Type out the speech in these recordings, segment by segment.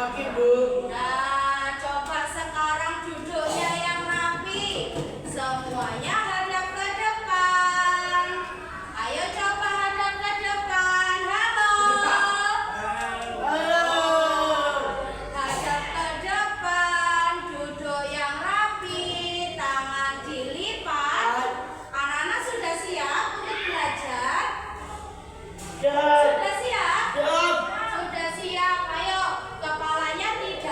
Oke, Bu. Nah, coba sekarang duduknya yang rapi. Semuanya hadap ke depan. Ayo coba hadap ke depan. Halo. Halo. Hadap ke depan. Duduk yang rapi. Tangan dilipat. Anak-anak sudah siap untuk belajar? Siap. Sudah siap? Siap. Sudah siap. Ayo, kepalanya tidak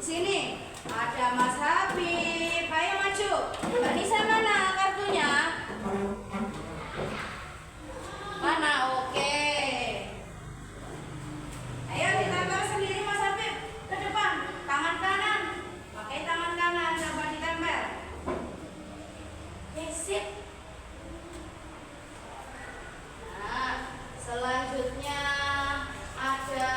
Sini ada Mas Habib. Ayo maju. Mbak Nisa mana kartunya? Mana? Oke. Ayo ditempel sendiri Mas Habib ke depan. Tangan kanan. Pakai tangan kanan coba ditempel. Oke, sip. Nah, selanjutnya ada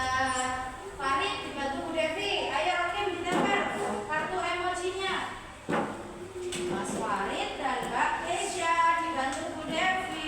Farid dibantu Bu Devi. Ayo Rokim ditempel kartu emojinya. Mas Farid dan Mbak Kesha dibantu Bu Devi.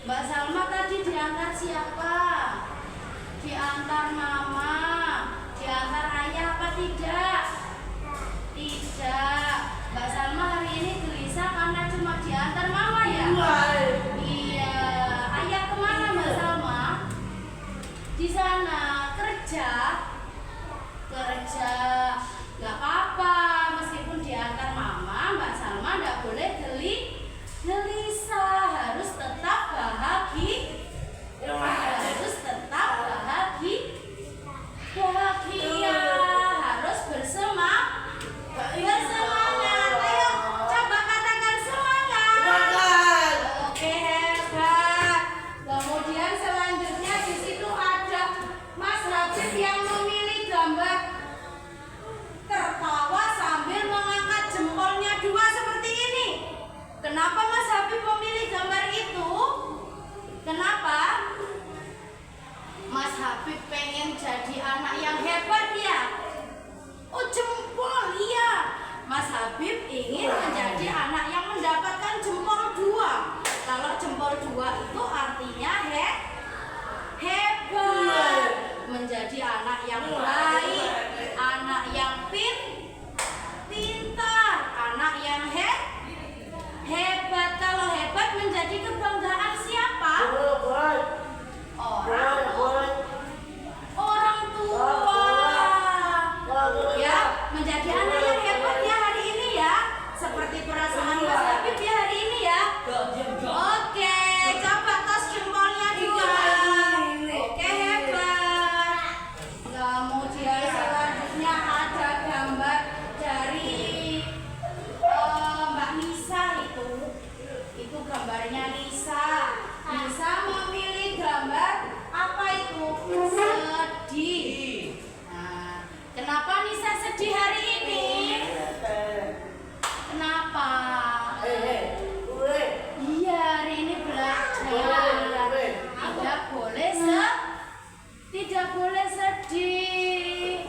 Mbak Salma tadi diantar siapa? Diantar mama, diantar ayah apa tidak? Tidak. Mbak Salma hari ini gelisah karena cuma diantar mama ya? Iya. Ayah kemana Mbak Salma? Di sana kerja. Kerja. Gak apa-apa, meskipun diantar mama, Mbak Salma gak boleh gelisah, harus tetap bahagia. Harus tetap bahagia, harus bersemangat. Ayo, coba katakan semangat. Oke, hebat. Kemudian selanjutnya di situ ada Mas Habib yang memilih gambar tertawa sambil mengangkat jempolnya dua seperti ini. Kenapa Mas Habib memilih gambar itu? Kenapa? gambarnya Lisa. Lisa memilih gambar apa itu? Sedih. Nah, kenapa Lisa sedih hari ini? Kenapa? Iya, hari ini belajar. Tidak boleh sedih.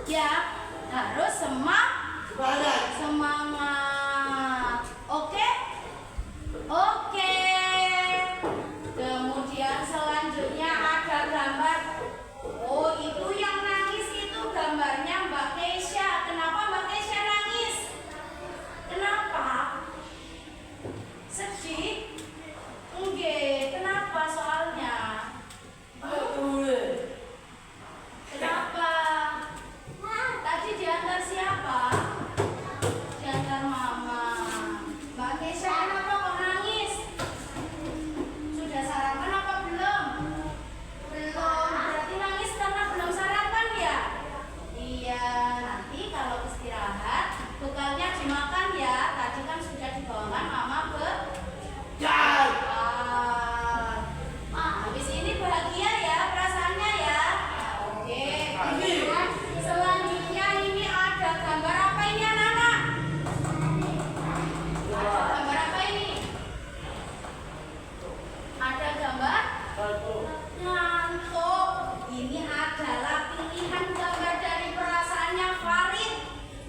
Ya, harus semangat. Oke? Oke. Kemudian selanjutnya ada gambar. Oh, itu yang nangis itu gambarnya Mbak Keisha. Kenapa Mbak Keisha nangis? Kenapa? Sedih? Enggak. Kenapa soalnya? Kenapa? Tadi diantar siapa? Diantar mama. Mbak Keisha kenapa kok nangis? Sudah sarapan apa belum? Belum. Berarti nangis karena belum sarapan ya? Iya. Nanti kalau istirahat bekalnya dimakan ya. Tadi kan sudah dibawakan mama ke habis ini bahagia ya perasaannya ya. Oke. Kemudian selanjutnya ini ada gambar apa ini anak-anak? Ada gambar apa ini? Ada gambar ngantuk. Ini adalah pilihan gambar dari perasaannya Farid.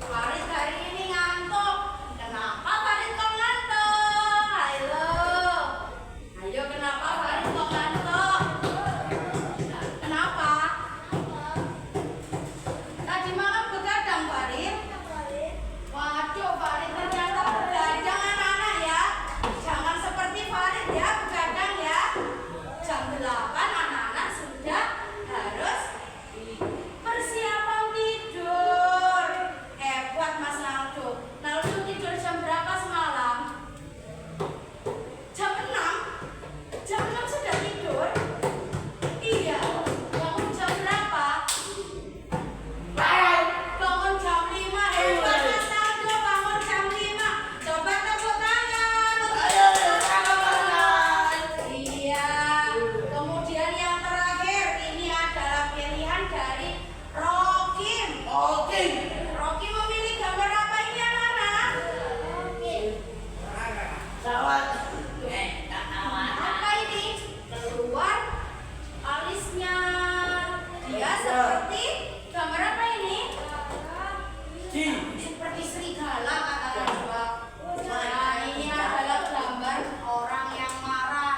Farid hari ini ngantuk. Kenapa Farid kok ngantuk? Ayo kenapa Farid kok ngantuk? Kenapa? Tadi malam begadang Farid? Waduh, Farid ternyata begadang anak-anak ya. Jangan seperti Farid ya, begadang ya. Jam 8 anak-anak sudah harus persiapan tidur. Hebat Mas Naldo. Naldo tidur jam berapa semalam? Jam 6? Jam 6 sudah tidur? Iya. Bangun jam berapa? Bangun jam 5. Hebat Mas Naldo, bangun jam 5. Coba tepuk tangan. Iya. Kemudian yang terakhir ini adalah pilihan dari Rokim. Rokim memilih gambar apa ini anak-anak? Apa ini? Keluar alisnya. Dia seperti gambar apa ini? Seperti serigala kata Najwa. Nah, ini adalah gambar orang yang marah.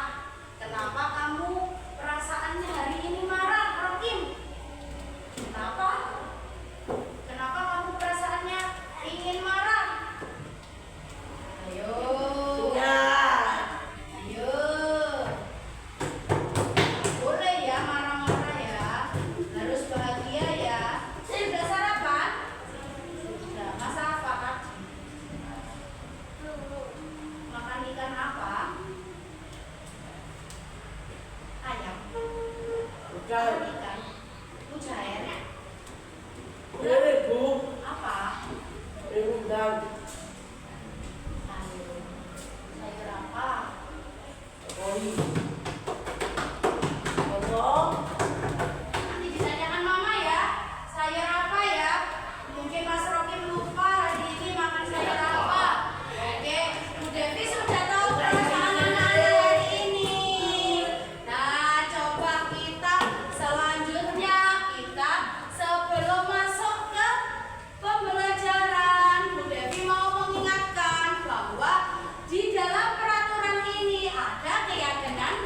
Kenapa kamu perasaannya hari ini marah, Rokim? Kenapa? Kenapa kamu perasaannya ingin marah? Ayo. Ayo. Boleh ya marah-marah ya. Harus bahagia ya. Sudah sarapan? Sudah. Masak apa, Kak? Makan ikan apa? Ayam. Ikan. Mujair. Apa? Sayur apa? Nanti ditanyakan mama ya. Sayur apa ya? Mungkin Mas Rokim lupa hari ini makan sayur apa. Oke, Bu Devi sudah tahu perasaan anak-anak hari ini. Nah, coba kita selanjutnya sebelum masuk ke pembelajaran, Bu Devi mau mengingatkan bahwa di dalam peraturan ini ada keyakinan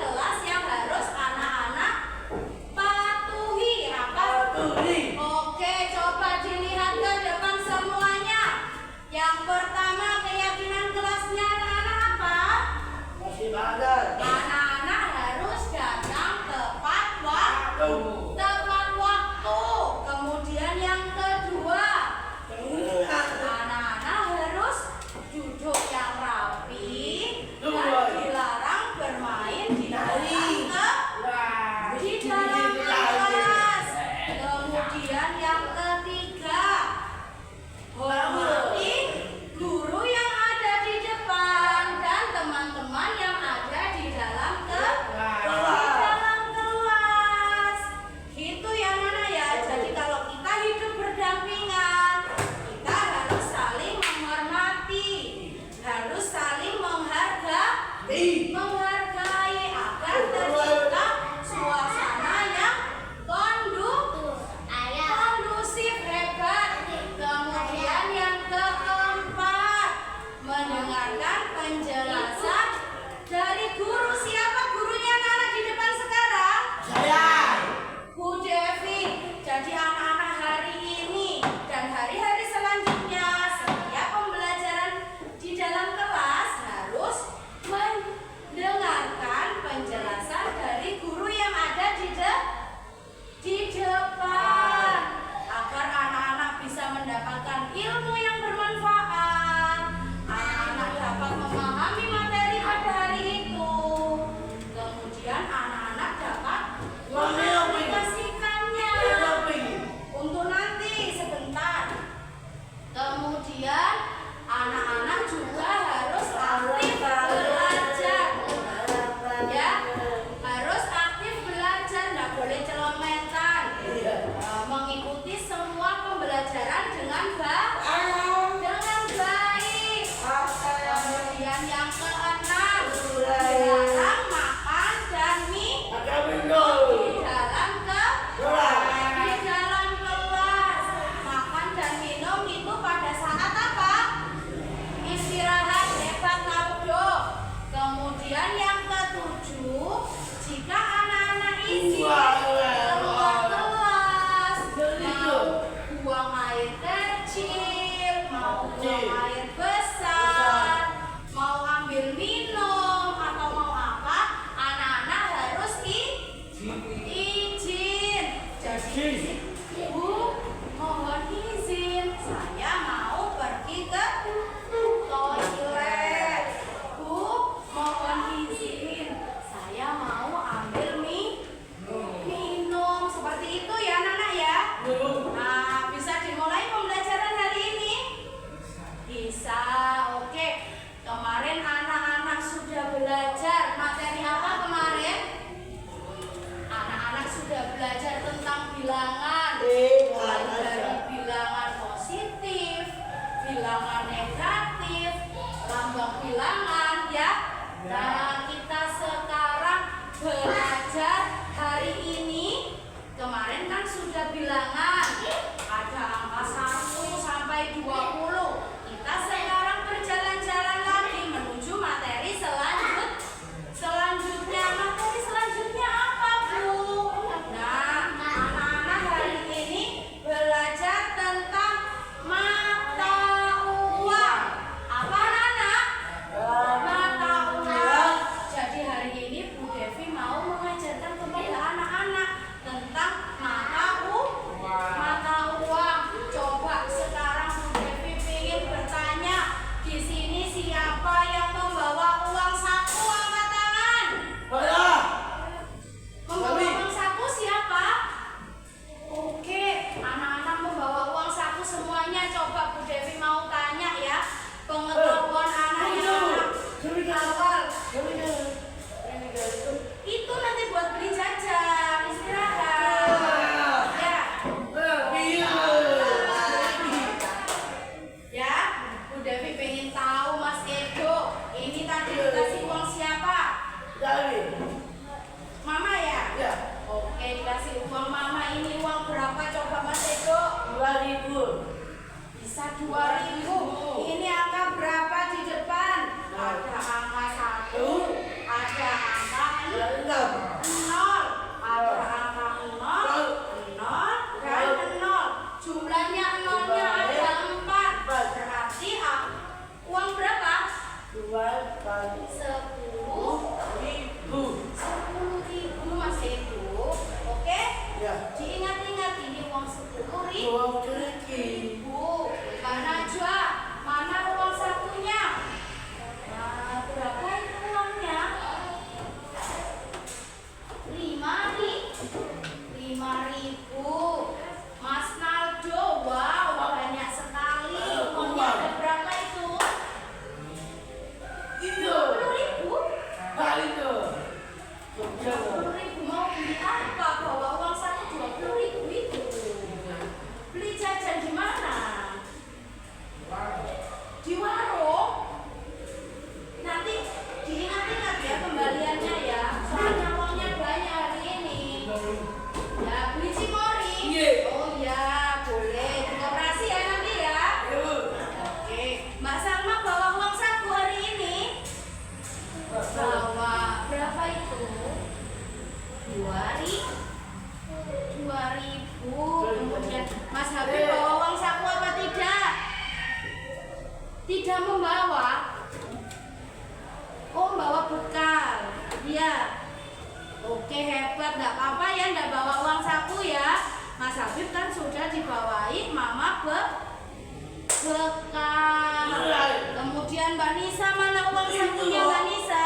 menghargai agar tercipta suasana yang kondusif, hebat. Kemudian yang keempat, mendengarkan penjelasan dari guru. Siapa gurunya anak-anak di depan sekarang? Saya. Bu Devi. Jadi anak-anak hari ini dan hari-hari selanjutnya setiap pembelajaran di dalam kelas harus mendengarkan penjelasan dari guru yang ada di depan agar anak-anak bisa mendapatkan ilmu yang bermanfaat. Anak-anak dapat memahami materi pada hari itu. Kemudian anak-anak dapat mengaplikasikannya untuk nanti sebentar. Kemudian anak-anak juga harus aktif belajar. Ya, harus aktif belajar, nggak boleh celemetan. Mengikuti semua pembelajaran dengan baik. Kemudian yang keenam, dilarang makan dan minum di dalam kelas. Makan dan minum itu pada saat apa? Istirahat. Hebat Naudo. Kemudian yang ketujuh, jika anak-anak izin keluar kelas, mau buang air kecil, mau buang air besar, mau ambil minum atau mau apa, anak-anak harus izin. Jadi Bu, mohon izin, saya mau pergi ke toilet. Bu, mohon izin, saya mau ambil minum. Seperti itu ya anak-anak ya. Nah, bisa dimulai pembelajaran hari ini? Bisa. Oke. Kemarin anak-anak sudah belajar materi apa kemarin? Anak-anak sudah belajar tentang bilangan. Mulai dari bilangan positif, bilangan negatif, lambang bilangan ya. Nah, kita sekarang belajar hari ini. Kemarin kan sudah bilangan. Ada angka 1 sampai 20. Kita sekarang berjalan-jalan lagi menuju materi selanjutnya. Materi selanjutnya apa, Bu? Nah, anak-anak hari ini belajar tentang mata uang. Apa anak-anak? Mata uang. Jadi hari ini Bu Devi mau mengajarkan kepada anak-anak tentang mata uang. Coba sekarang Bu Devi ingin bertanya, di sini siapa yang membawa uang saku? Angkat tangan. Membawa uang saku siapa? Oke, anak-anak membawa uang saku semuanya. Coba Bu Devi mau tanya ya, pengetahuan anaknya awal. Itu nanti buat beli jajan, istirahat. Ya, Bu Devi pengen tahu Mas Edo, ini tadi dikasih uang siapa? Mama ya? Oke, dikasih uang mama. Ini uang berapa coba Mas Edo? 2.000. Bisa 2.000. Ini angka berapa di depan? Ada angka 1, ada angka 0, ada angka 0, dan 0. Jumlahnya nolnya ada 4. Berarti uang berapa? 10.000 Mas Edo. Oke? Diingat-ingat ini uang 10.000. Mbak Najwa, mana uang satunya? Nah, berapa itu uangnya? 5.000. Mas Naldo, wow, banyak sekali. Uangnya ada berapa itu? 20.000. 20.000 mau beli apa? Bawa uang saku 20.000 itu. Beli jajan di mana? Di warung. Nanti diingat-ingat ya kembaliannya ya. Soalnya uangnya banyak hari ini. Ya, beli cimori. Oh ya, boleh. Dikoperasi ya nanti ya. Oke, Mbak Salma bawa uang saku hari ini. Bawa berapa itu? 2.000. Kemudian Mas Habib bawa uang saku apa tidak? Tidak membawa. Oh, bawa bekal. Iya. Oke, hebat. Enggak apa-apa ya, enggak bawa uang saku ya. Mas Habib kan sudah dibawai Mama bekal. Kemudian Mbak Nisa, mana uang sakunya Mbak Nisa?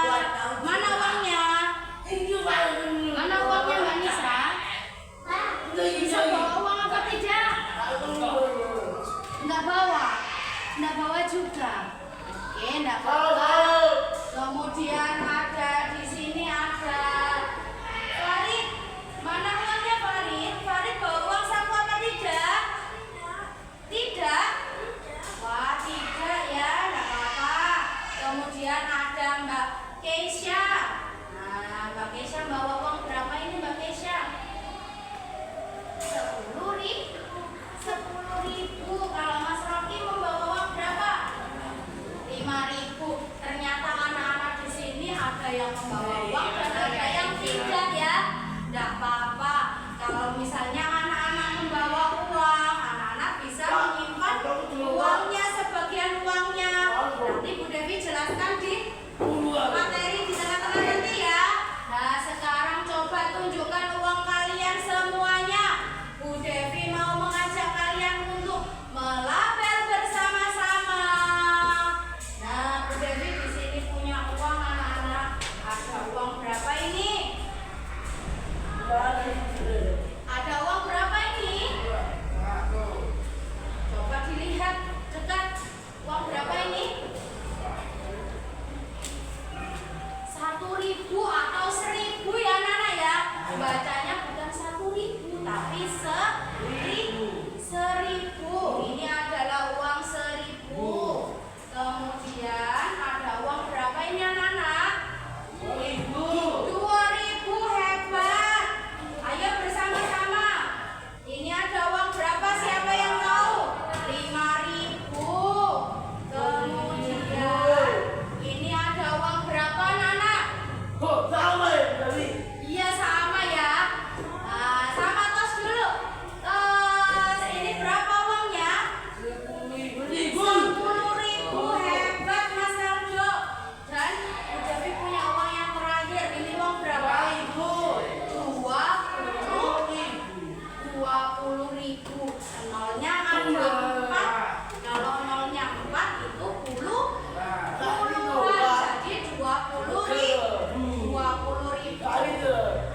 Mana uangnya? Mana uangnya Mbak Nisa? Bisa bawa uang apa tidak? Enggak bawa. Enggak bawa juga. Oke, enggak bawa. Kemudian ada di sini ada Farid. Mana uangnya Farid? Farid bawa uang saku apa tidak? Tidak. Wah, tidak ya, enggak apa-apa. Kemudian ada Mbak Keisha. Nah, Mbak Keisha bawa uang berapa ini Mbak Keisha? 10.000. 10.000. Kalau Mas Rocky membawa uang berapa? 5.000. Ternyata anak-anak di sini ada yang membawa uang dan ada yang tidak ya. Enggak apa-apa. Kalau misalnya anak-anak membawa uang, anak-anak bisa menyimpan uangnya, sebagian uangnya. Nanti Bu Devi jelaskan di materi di tengah-tengah nanti ya. Nah, sekarang coba tunjukkan uang kalian semuanya. Bu Devi mau mengajak kalian untuk melabel bersama-sama. Nah, Bu Devi di sini punya uang anak-anak. Ada uang berapa ini? Ada uang berapa ini? Coba dilihat dekat. Uang berapa ini? 1.000 atau 1.000 ya Nana ya. Bacanya bukan 1.000 tapi 1.000. Ini adalah uang 1.000. Kemudian ada uang berapa ini anak-anak? 2.000. Hebat. Ayo bersama-sama. Ini ada uang berapa? Siapa yang tahu? 5.000. Kemudian ini ada uang berapa Nana? Iya sama ya. Nah, sama tos dulu. Tos, ini berapa uangnya? 10.000. Hebat Mas Aldo. Dan Bu Devi punya uang yang terakhir. Ini uang berapa? 20.000. Nolnya ada 4. Kalau nolnya 4 itu puluhan. Jadi 20.000.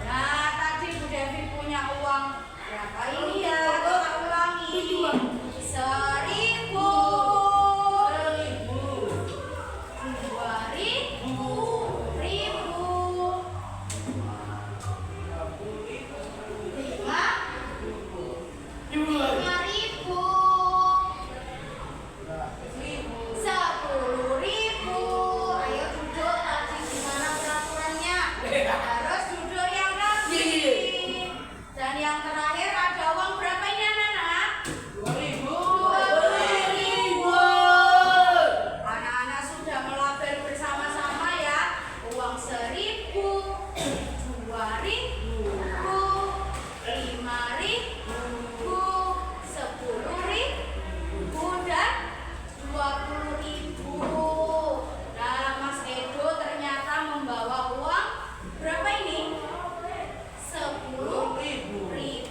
Nah, tadi Bu Devi punya uang berapa ini ya? Kita ulangi. 1.000. 10.000. Ayo duduk. Tadi gimana peraturannya? Harus duduk yang rapi. Dan yang terakhir ada uang berapa ini anak-anak? 20.000. Anak-anak sudah melabel bersama-sama ya. Uang 1.000, 2.000, 5.000, 10.000 dan 20.000. Nah, Mas Edo ternyata membawa uang berapa ini? 10.000.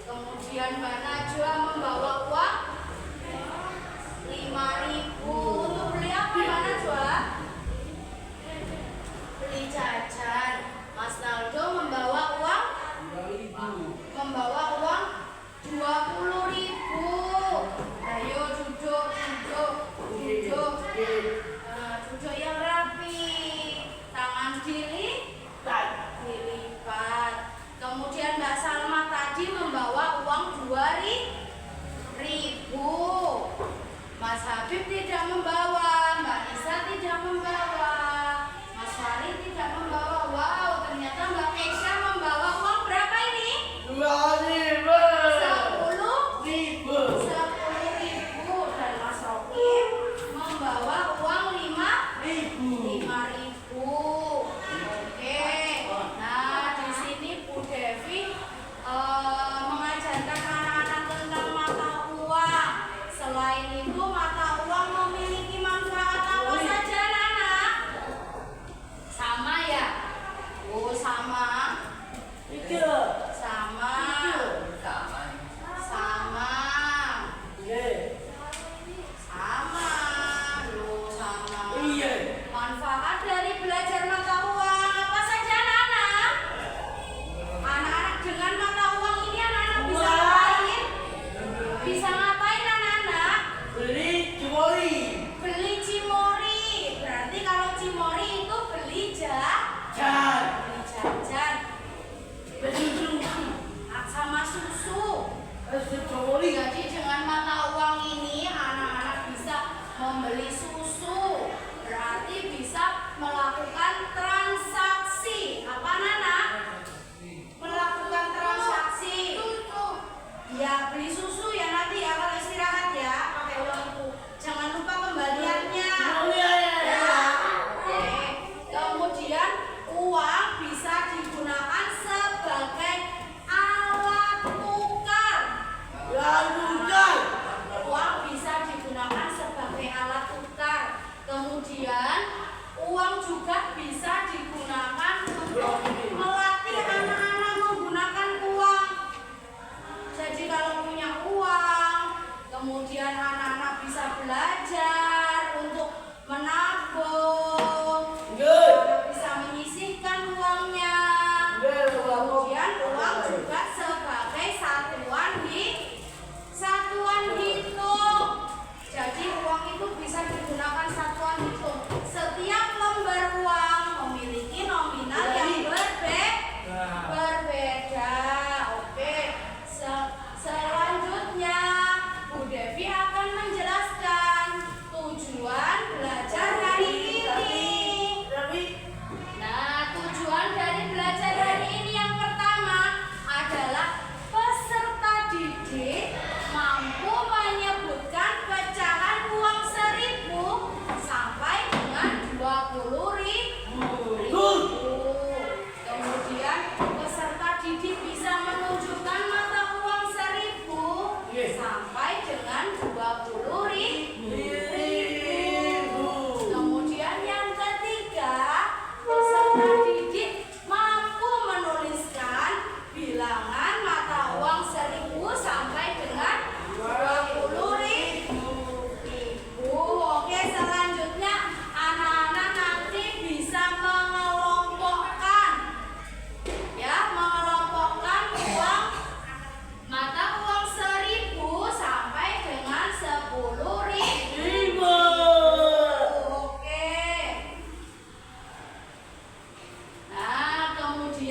Kemudian Mbak Najwa membawa uang 5.000. Untuk beli apa Mbak Najwa? Beli jajan. Mas Naldo membawa uang 20.000. Ayo duduk. Nah, duduk yang rapi. Tangan dilipat. Kemudian Mbak Salma tadi membawa uang 2.000. Mas Habib tidak membawa, Mbak Nisa tidak membawa, Mas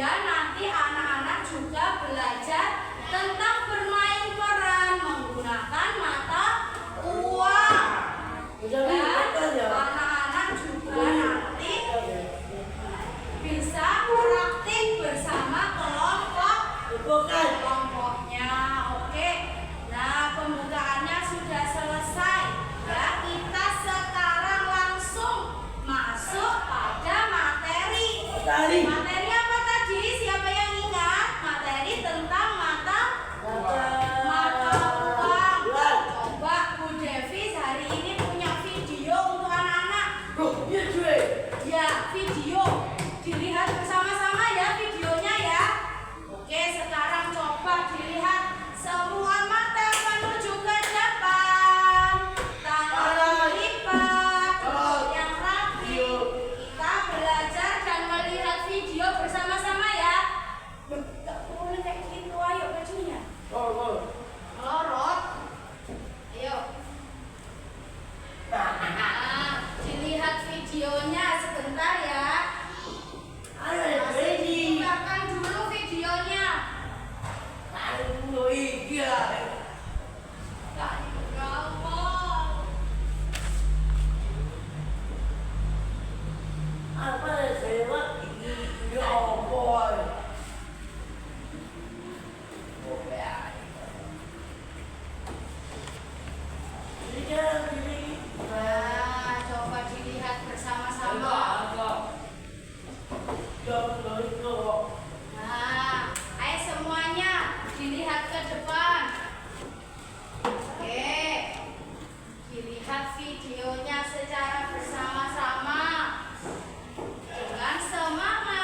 Kemudian nanti anak-anak juga belajar tentang bermain peran menggunakan mata uang. Dan anak-anak juga nanti bisa praktik bersama kelompoknya. Oke. Nah, pembukaannya sudah selesai. Ya, kita sekarang langsung masuk pada materi. Materi apa tadi? Siapa yang ingat? Materi tentang mata uang. Coba Bu Devis hari ini punya video untuk anak-anak. Ya, video. Dilihat bersama-sama ya videonya ya. Oke, sekarang coba dilihat semua mata menuju ke depan. Tangan lipat yang rapi. Kita belajar dan melihat video bersama-sama ya. Gak boleh kayak gitu, ayo bajunya. Melorot. Ayo. Nah, dilihat videonya sebentar ya. Bukakan dulu videonya. Nah, coba dilihat bersama-sama. Nah, ayo semuanya dilihat ke depan. Oke, dilihat videonya secara bersama-sama dengan semangat.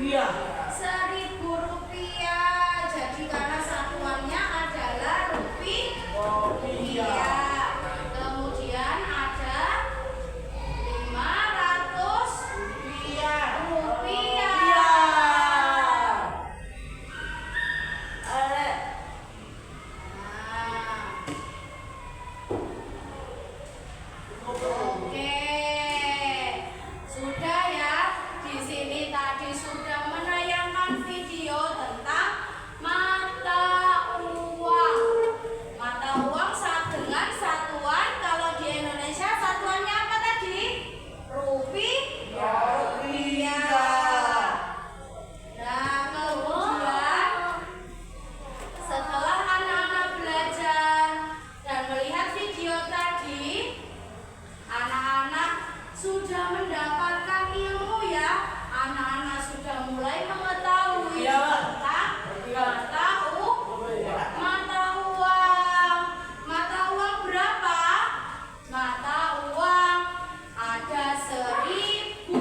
Iya. 1.000 rupiah. Jadi karena satuannya adalah rupiah. Kemudian ada 500 rupiah. Oke, sudah ya. Di sini tadi sudah menayangkan video tentang mata uang. Mata uang dengan satuan, kalau di Indonesia satuannya apa tadi? Rupiah. Nah, kemudian setelah anak-anak belajar dan melihat video tadi, anak-anak sudah mendapatkan ilmu ya. Anak-anak sudah mulai mengetahui tentang mata uang. Mata uang berapa? Mata uang ada 1.000.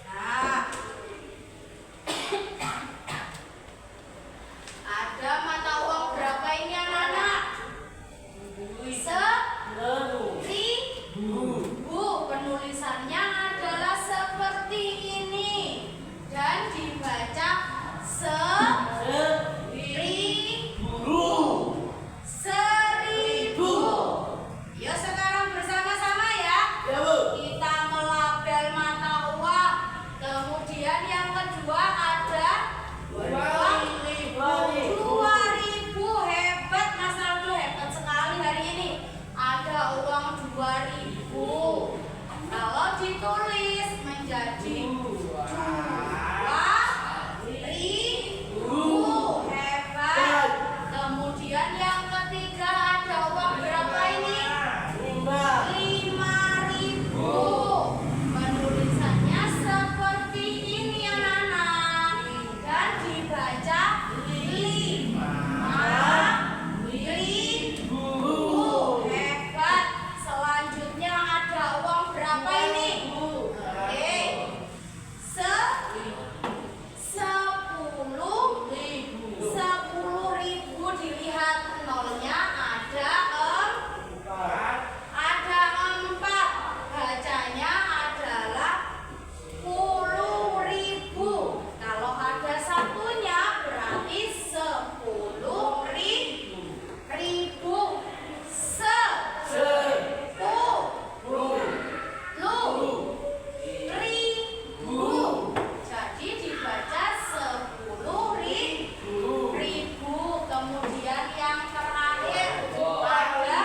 Nah, ada mata uang berapa ini anak-anak? 1.000. Penulisannya adalah seperti ini dan dibaca 1.000. Yuk sekarang bersama-sama ya. Kita melabel mata uang. Kemudian yang kedua ada uang 2.000. Hebat Mas Aldo, hebat sekali hari ini. Ada uang 2.000. Kalau ditulis menjadi 2.000. Hebat. Kemudian yang ketiga ada uang berapa ini? 5.000. Penulisannya seperti ini anak-anak dan dibaca 5.000. Hebat. Selanjutnya ada uang berapa ini? Oke. 10.000. Dilihat nolnya ada 4. Bacanya adalah 10.000. Kalau ada satunya berarti 10.000. Jadi dibaca 10.000. Kemudian yang terakhir ada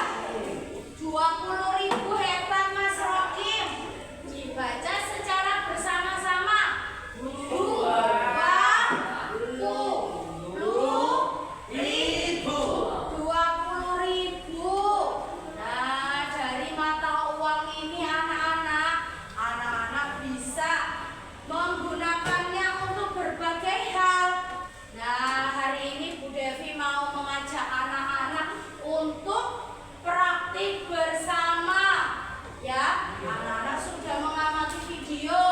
20.000. Hebat Mas Rokim. Dibaca secara bersama-sama 20.000. Nah, dari mata uang ini anak-anak bisa menggunakannya untuk berbagai hal. Nah, hari ini Bu Devi mau mengajak anak-anak untuk praktik bersama. Ya, anak-anak sudah mengamati video.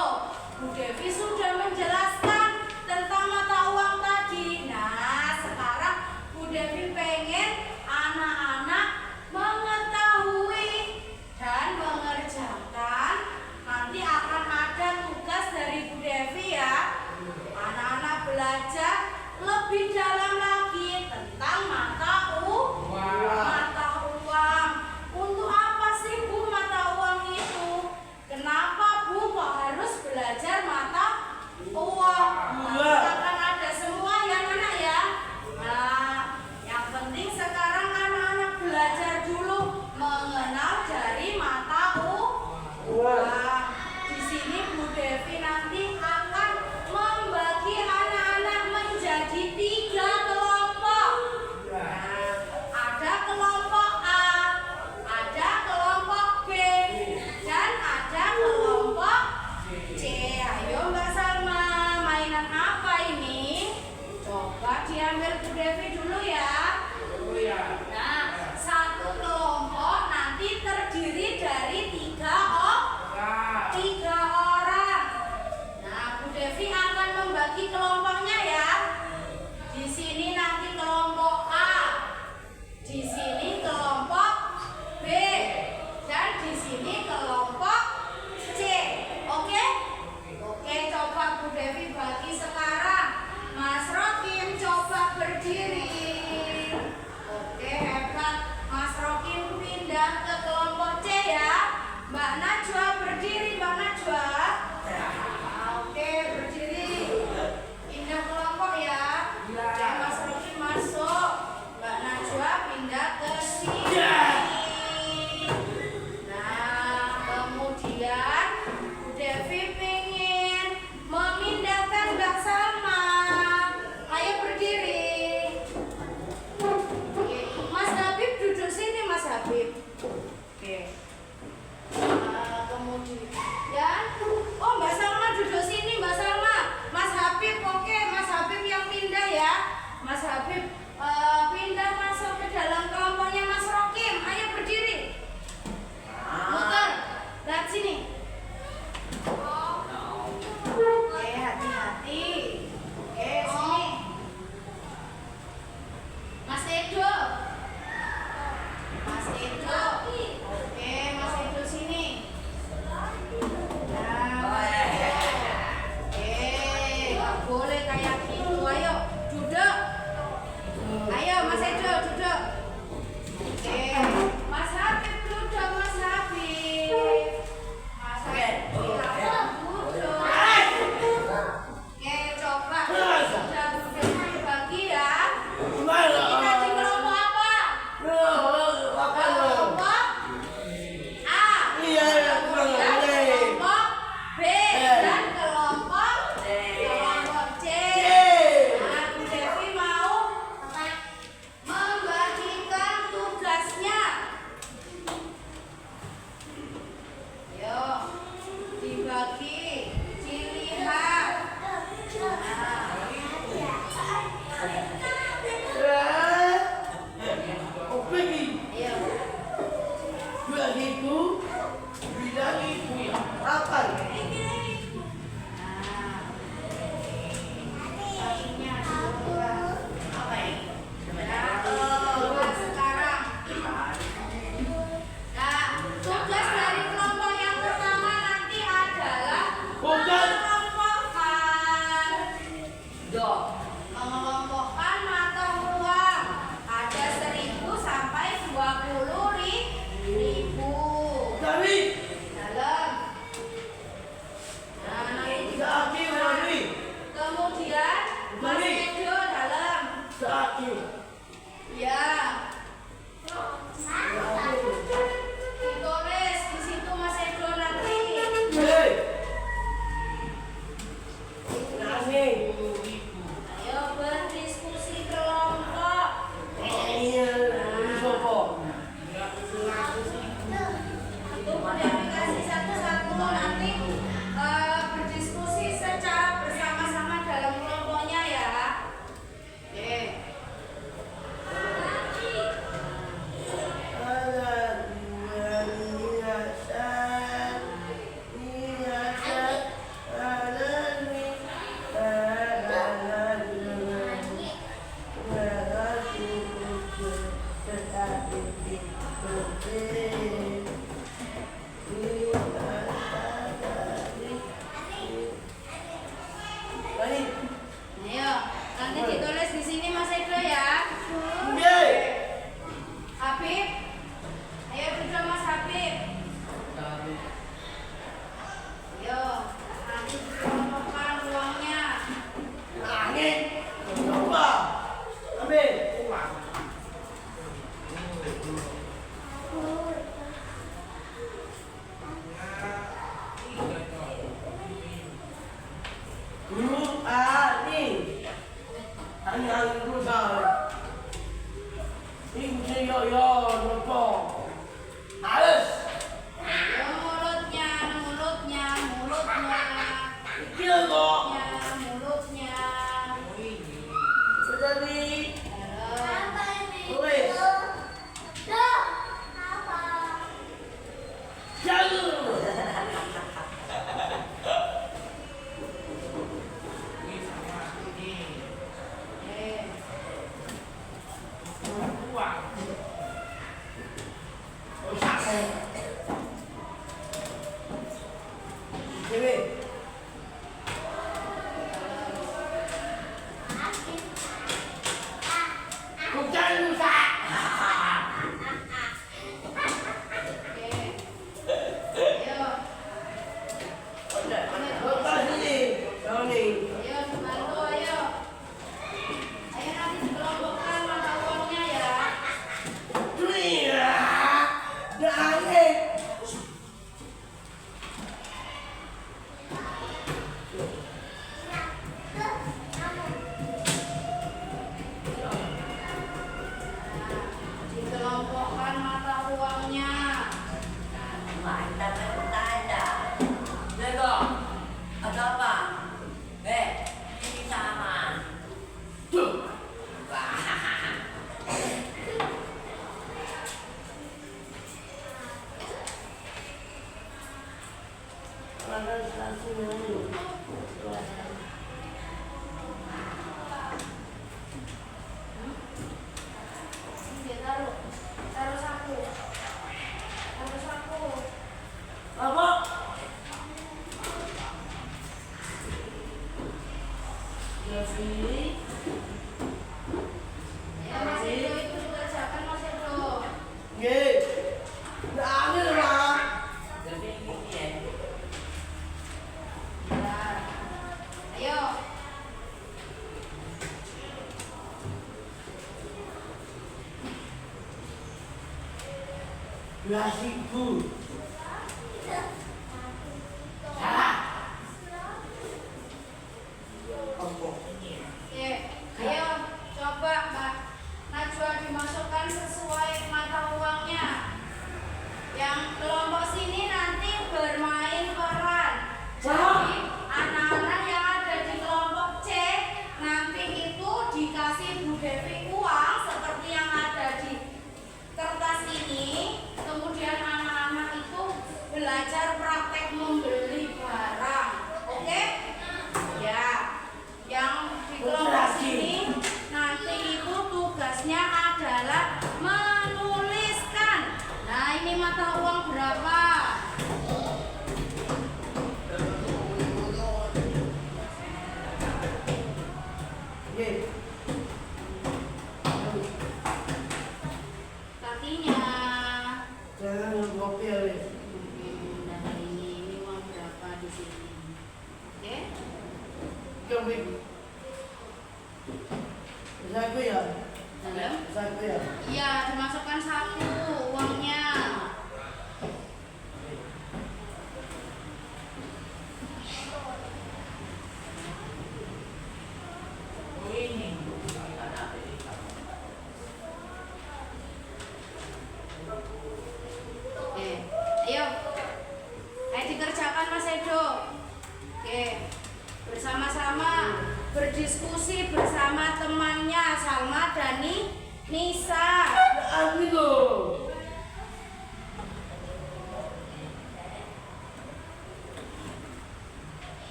Bu Devi sudah menjelaskan tentang mata uang tadi. Nah, sekarang Bu Devi pengen anak-anak mengetahui dan mengerjakan. Nanti akan ada tugas dari Bu Devi ya. Anak-anak belajar lebih dalam lagi tentang mata uang. Untuk apa sih Bu mata uang itu? Kenapa Bu kok harus belajar mata uang? Nanti akan ada semua ya anak ya. Nah, yang penting sekarang anak-anak belajar dulu mengenal dari mata uang. Di sini Bu Devi nanti akan membagi anak-anak menjadi 3 kelompok. Nah, ada kelompok A, ada kelompok B, dan ada kelompok C. Ayo Mbak Salma, mainan apa ini? Coba diambil Bu Devi dulu ya. Nah, satu kelompok nanti terdiri dari 3 orang. Nah, Bu Ayo berdiskusi kelompok. Itu modifikasi satu-satu nanti berdiskusi secara bersama-sama dalam kelompoknya ya. Oke. Ayo, nanti ditulis di sini Mas Edo ya. Habib, ayo duduk Mas Habib. Ayo, nanti dikelompokkan uangnya. Ayo mulutnya, mulutnya, mulutnya. Mulutnya. Ayo dibantu, ayo. Ayo nanti dikelompokkan mata uangnya ya. Dikelompokkan mata uangnya. Ini taruh, taruh saku, taruh saku. Ya Mas Edo itu dikerjakan Mas Edo. Ya. Ayo. Oke, ayo coba Mbak Najwa dimasukkan sesuai mata uangnya. Yang kelompok sini nanti bermain peran. Jadi anak-anak yang ada di kelompok C nanti itu dikasih Bu Devi uang seperti yang ada di kertas ini. Kemudian anak-anak itu belajar praktek membeli barang. Oke? Ya. Yang di kelompok sini nanti itu tugasnya adalah menuliskan. Nah, ini mata uang berapa? Kakinya. Nah, ini uang berapa di sini? Oke? Iya, dimasukkan satu uangnya. berdiskusi bersama temannya Salma dan Nisa.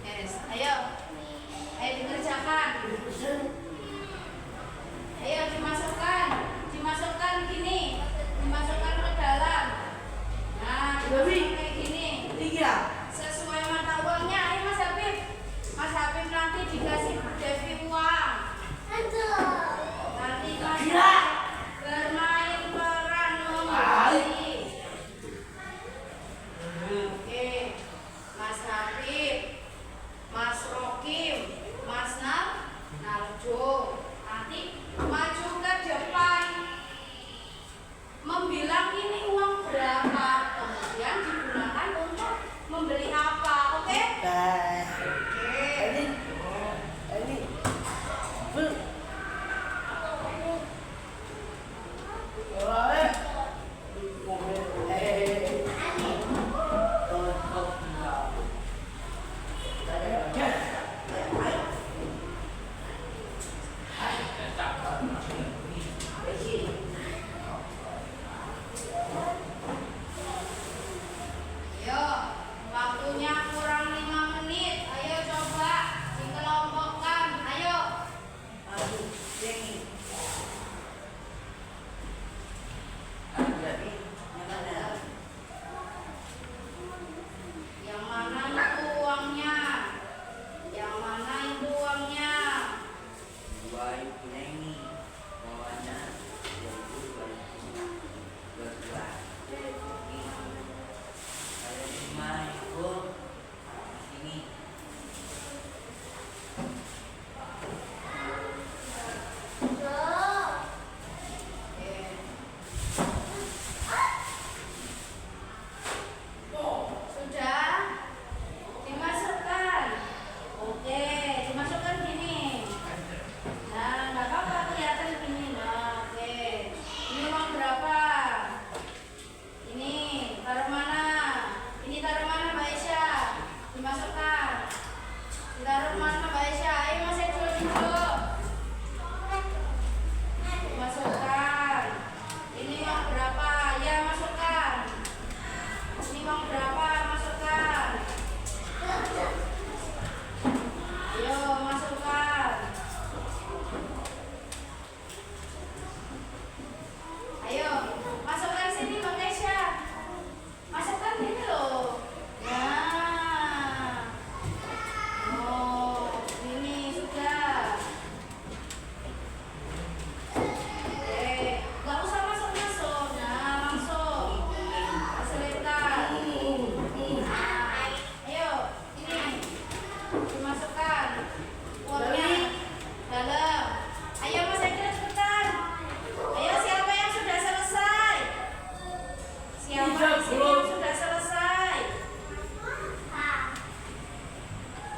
Yes, ayo dikerjakan. Ayo dimasukkan gini, dimasukkan ke dalam. Nah, dimasukkan kayak gini. Sesuai mata uangnya. Ayo Mas Habib nanti dikasih Devi uang. Nanti Mas bermain peran membeli. Oke, Mas Habib, Mas Rokim, Mas Narjo, nanti maju ke depan, membilang ini uang berapa, kemudian digunakan untuk membeli apa, oke? Ayo, waktunya kurang 5 menit. Ayo coba dikelompokkan. Ayo. Yang mana itu uangnya? Yang mana itu uangnya? Sudah dimasukkan. Oke, dimasukkan gini. Nah, nggak apa-apa kelihatan gini. Nah, oke. Ini uang berapa? Ini taruh mana? Ini taruh mana Mbak Aisyah? Dimasukkan. Ditaruh mana Mbak Aisyah? Ayo Mas Edo duduk. Dimasukkan. Ini uang berapa? Ya, masukkan. Ini uang berapa? Masukkan. Ayo, masukkan. Ayo, masukkan sini Mbak Aisyah. Masukkan gini loh. Nah. Oh, ini sudah. Oke, nggak usah masuk-masuk. Nah, langsung. Fasilitas. Nah, ayo, ini dimasukkan uangnya dalam. Ayo Mas Eko cepetan. Ayo siapa yang sudah selesai? Siapa di sini yang sudah selesai?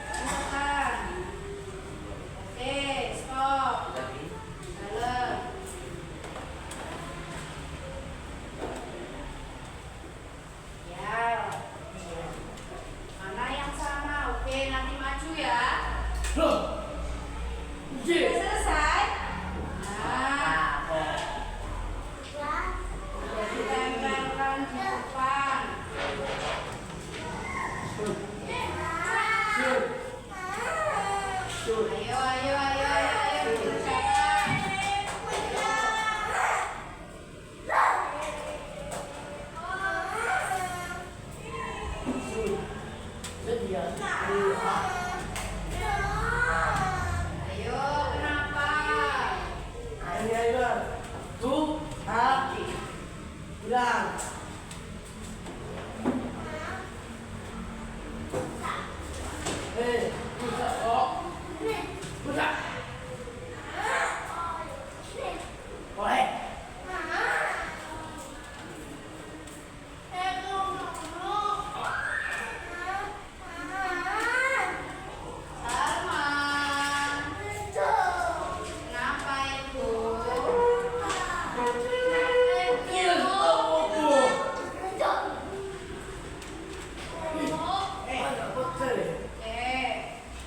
Masukkan. Oke, stop. Dalam. Ya. Mana yang sama? Oke, nanti maju ya. Sudah selesai? Nah, sudah ditempelkan di depan. Ayo, dikerjakan. Ayo, kenapa?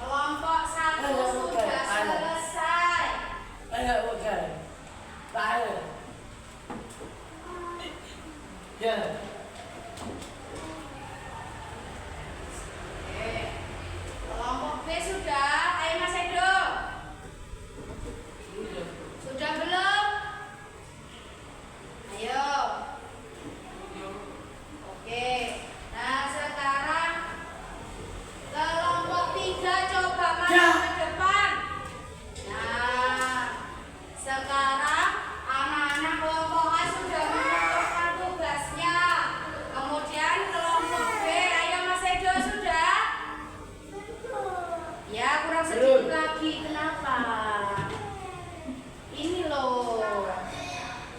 Kelompok 1 Ya, kurang sedikit lagi. Kenapa? Ini loh.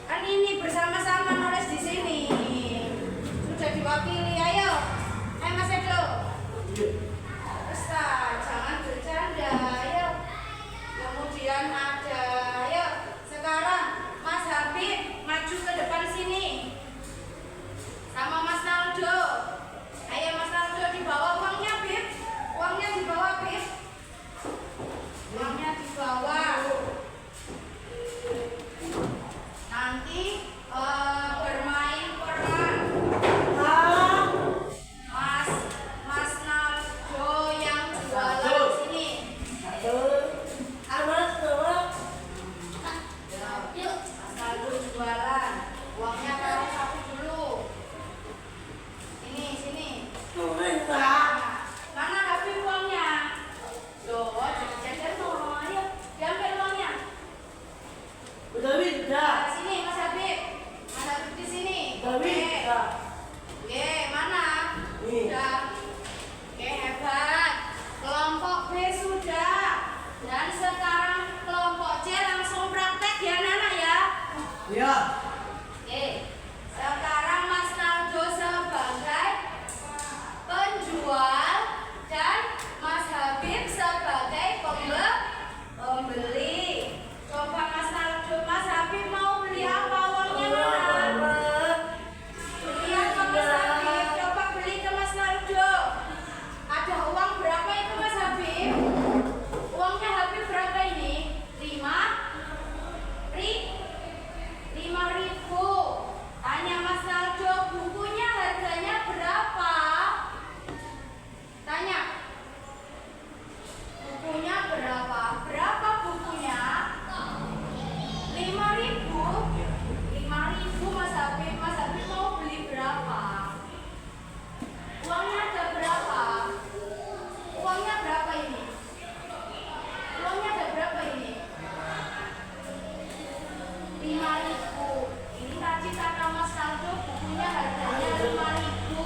Kan ini bersama-sama nulis di sini. Sudah diwakili. Ayo. Mas Edo. Terus jangan bercanda. Ayo. Kemudian ada. Ayo. Sekarang Mas Habib maju ke depan sini. Sama Mas Naldo. Ayo Mas Naldo, dibawa uangnya, Bib. Uangnya dibawa, Bib. Uangnya dibawa. Nanti bermain peran. Mas Naldo yang jualan sini. Yuk, Mas Naldo jualan. Uangnya taruh saku dulu. Sini. Mana Habib uangnya? Loh, jadi jajan no. Ayo, diambil uangnya. Udah. Sini Mas Habib. Mas Habib di sini. Oke, mana? Sudah. Oke, hebat. Kelompok B sudah. Dan sekarang kelompok C langsung praktek ya, Nana ya. Iya. Oke. Sekarang Mas Naldo sebagai penjual dan Mas Habib sebagai pembeli. Coba Mas Naldo, Mas Habib mau beli apa? Uangnya mana? Beli apa Mas Habib? Coba beli ke Mas Naldo. Ada uang berapa itu Mas Habib? Uangnya Habib berapa ini? 5.000. Tanya Mas Naldo, bukunya harganya berapa? Tanya. Bukunya berapa? Berapa bukunya? 5.000. 5.000 Mas Habib. Mas Habib mau beli berapa? Uangnya ada berapa? Uangnya berapa ini? Uangnya ada berapa ini? 5.000. Ini tadi kata Mas Naldo bukunya harganya 5.000.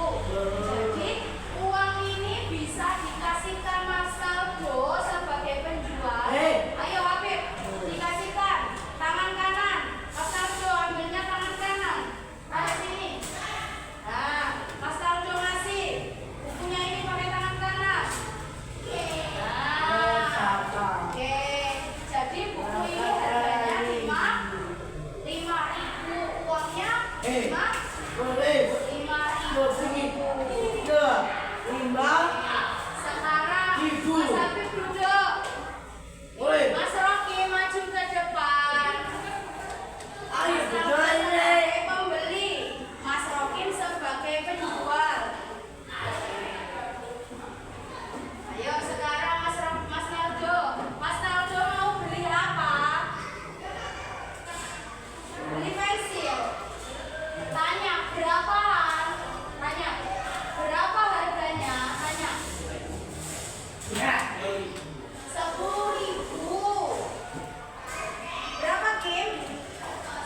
Jadi uang ini bisa dikasihkan Mas Naldo sebagai penjual. Ayo Habib, dikasihkan tangan kanan. Mas Naldo ambilnya tangan kanan. Ada sini. Nah, Mas Naldo ngasih bukunya ini pakai tangan kanan. Oke. Jadi buku ini harganya 5.000. Uangnya 5.000. Sekarang Mas Habib duduk. Mas Rocky maju ke depan. Mas Naldo sebagai pembeli, Mas Rocky sebagai penjual. Ayo sekarang Mas Naldo. Mas Naldo mau beli apa? Beli pensil. Tanya berapaan? Tanya berapa harganya? Tanya. 10.000. Berapa Kim?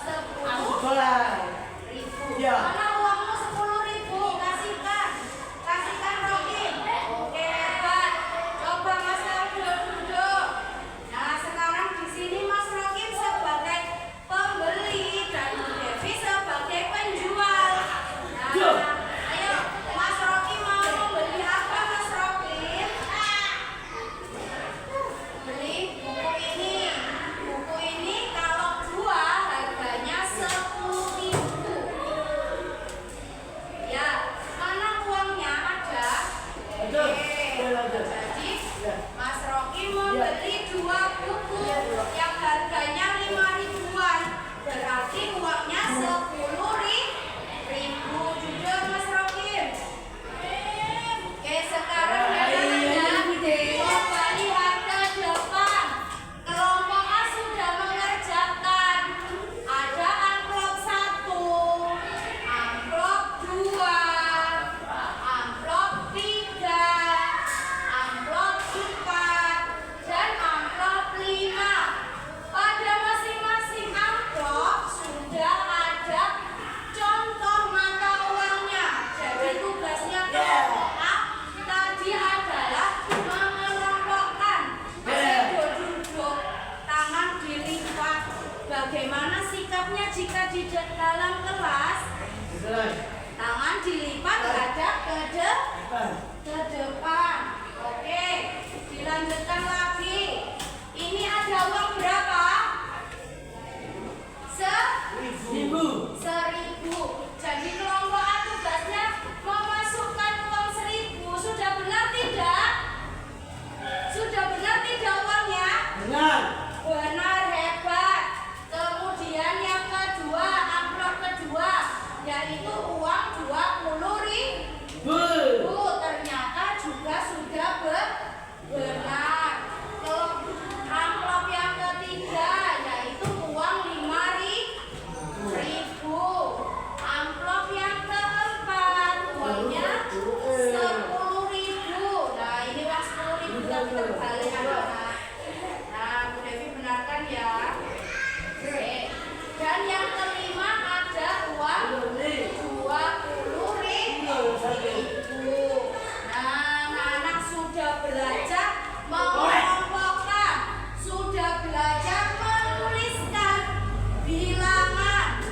10.000. Ya. Mana uangmu 10.000? Kasihkan Rocky. Oke, hebat. Coba Mas Naldo duduk. Nah, sekarang di sini Mas Rocky sebagai pembeli dan Bu Devi sebagai penjual. Nah, ayo Mas Rocky mau membeli apa Mas Rocky? terbalik anak-anak. Nah, Bu Devi benarkan ya. Oke. Dan yang kelima ada uang 20.000. Nah, anak sudah belajar mengelompokkan, sudah belajar menuliskan bilangan,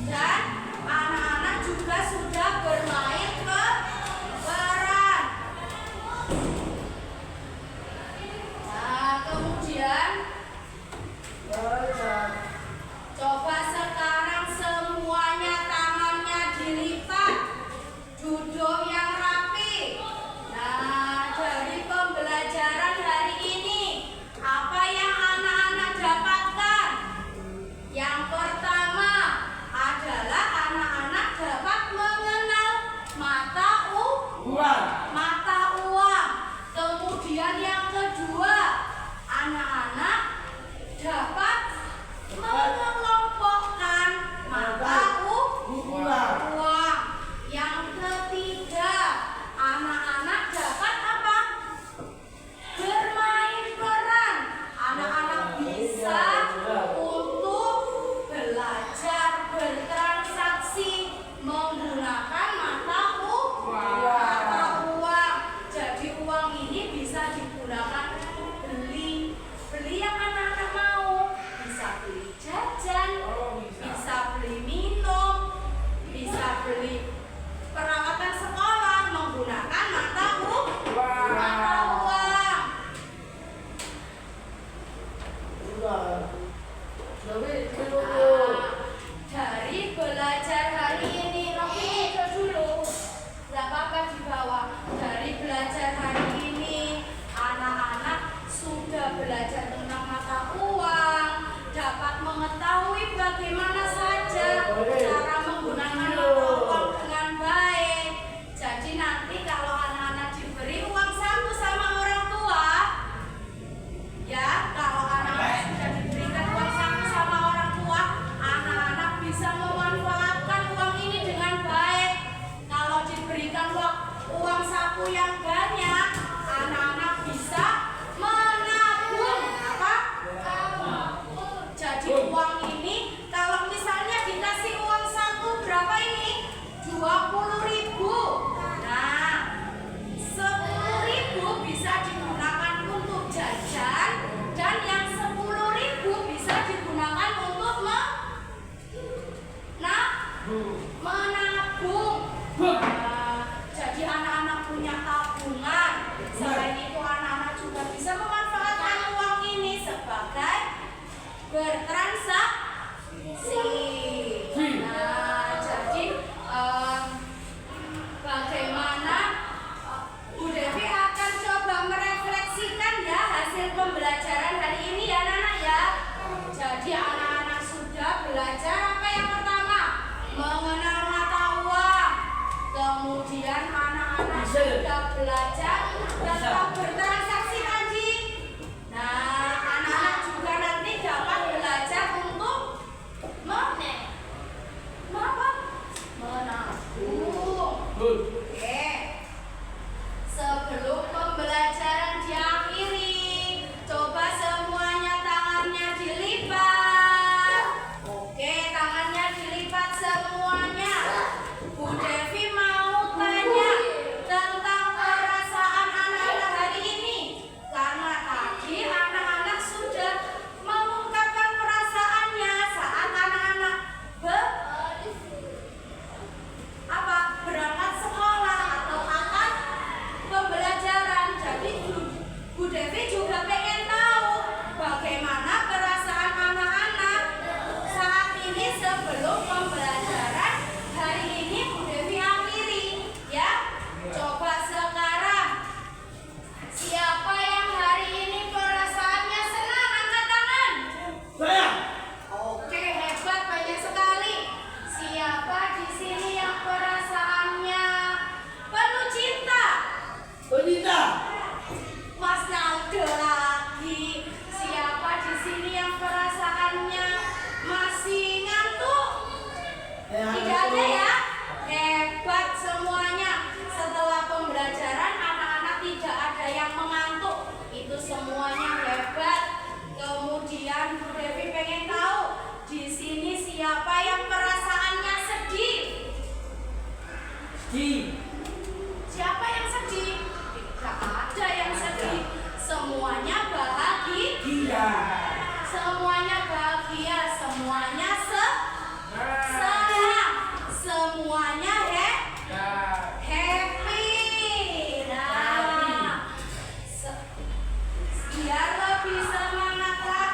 dan anak-anak juga sudah bermain kebaran. Nah, kemudian coba sekarang semuanya tangannya dilipat, duduk yang rapi. Nah, dari pembelajaran hari ini, apa yang anak-anak dapatkan? Yang pertama adalah anak-anak dapat mengenal mata uang. Kemudian yang kedua, anak-anak dapat mengelompokkan mata uang. Yang ketiga, anak-anak dapat apa? Bermain peran. Anak-anak bisa untuk belajar bertransaksi menggunakan mata uang. Jadi uang ini bisa digunakan untuk beli yang anak-anak mau. Bisa beli jajan, bisa beli minum, bisa beli peralatan sekolah menggunakan mata uang. Dari belajar hari ini, Rocky itu dulu, nggak apa-apa di bawah. Dari belajar hari ini, anak-anak sudah belajar tentang mata uang, dapat mengetahui bagaimana saja cara menggunakan mata uang dengan baik. Jadi nanti kalau anak-anak diberi uang saku sama orang tua, ya, kalau anak-anak sudah diberikan uang saku sama orang tua, anak-anak bisa memanfaatkan uang ini dengan baik. Kalau diberikan uang saku yang banyak, anak-anak bisa menabung. Apa? Jadi uang ini, kalau misalnya dikasih uang saku berapa ini? 20.000. Nah, 10.000 bisa digunakan untuk jajan, dan yang 10.000 bisa digunakan untuk menabung. Nah, jadi anak-anak punya tabungan. Selain itu, anak-anak juga bisa memanfaatkan uang ini sebagai bertransaksi. Nah, jadi bagaimana Bu Devi akan coba merefleksikan ya hasil pembelajaran hari ini ya anak-anak ya. Jadi anak-anak sudah belajar apa yang pertama? Mengenal mata uang. Kemudian anak-anak sudah belajar tentang bertransaksi tadi. Nah, anak-anak juga nanti dapat belajar untuk menabung. Oke. Sebelum pembelajaran diakhiri, coba semuanya tangannya dilipat. Oke, tangannya dilipat semuanya. Bu Devi mau tanya tentang perasaan biar lebih semangat lagi.